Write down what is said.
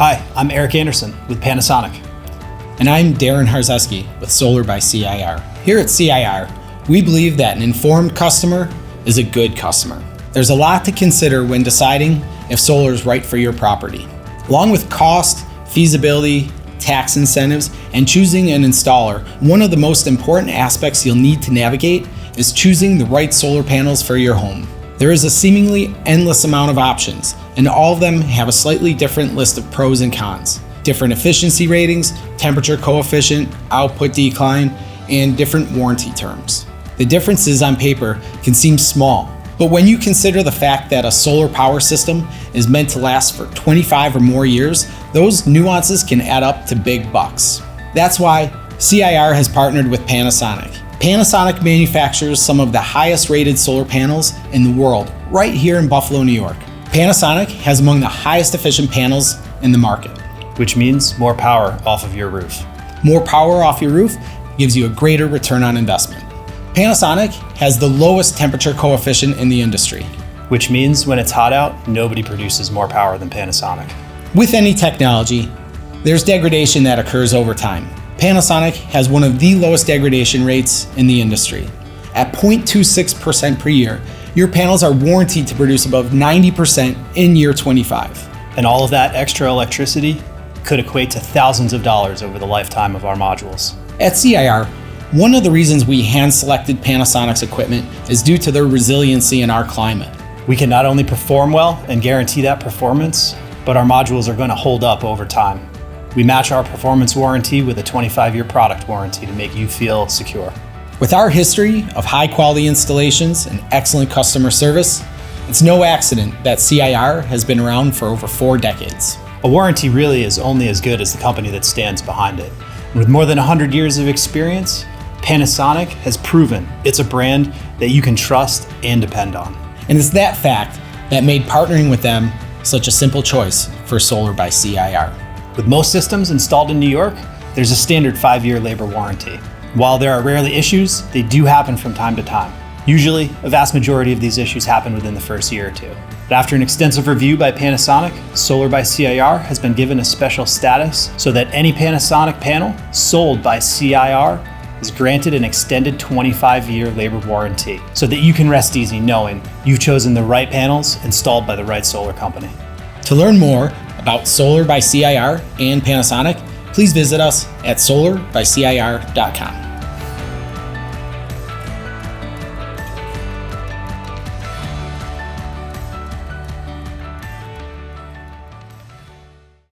Hi, I'm Eric Anderson with Panasonic. And I'm Darren Harzeski with Solar by CIR. Here at CIR, we believe that an informed customer is a good customer. There's a lot to consider when deciding if solar is right for your property. Along with cost, feasibility, tax incentives, and choosing an installer, one of the most important aspects you'll need to navigate is choosing the right solar panels for your home. There is a seemingly endless amount of options, and all of them have a slightly different list of pros and cons. Different efficiency ratings, temperature coefficient, output decline, and different warranty terms. The differences on paper can seem small, but when you consider the fact that a solar power system is meant to last for 25 or more years, those nuances can add up to big bucks. That's why CIR has partnered with Panasonic. Panasonic manufactures some of the highest rated solar panels in the world, right here in Buffalo, New York. Panasonic has among the highest efficient panels in the market. Which means more power off of your roof. More power off your roof gives you a greater return on investment. Panasonic has the lowest temperature coefficient in the industry. Which means when it's hot out, nobody produces more power than Panasonic. With any technology, there's degradation that occurs over time. Panasonic has one of the lowest degradation rates in the industry. At 0.26% per year, your panels are warranted to produce above 90% in year 25. And all of that extra electricity could equate to thousands of dollars over the lifetime of our modules. At CIR, one of the reasons we hand-selected Panasonic's equipment is due to their resiliency in our climate. We can not only perform well and guarantee that performance, but our modules are going to hold up over time. We match our performance warranty with a 25-year product warranty to make you feel secure. With our history of high-quality installations and excellent customer service, it's no accident that CIR has been around for over 4 decades. A warranty really is only as good as the company that stands behind it. With more than 100 years of experience, Panasonic has proven it's a brand that you can trust and depend on. And it's that fact that made partnering with them such a simple choice for Solar by CIR. With most systems installed in New York, there's a standard 5-year labor warranty. While there are rarely issues, they do happen from time to time. Usually, a vast majority of these issues happen within the first year or two. But after an extensive review by Panasonic, Solar by CIR has been given a special status so that any Panasonic panel sold by CIR is granted an extended 25-year labor warranty so that you can rest easy knowing you've chosen the right panels installed by the right solar company. To learn more about Solar by CIR and Panasonic, please visit us at solarbycir.com.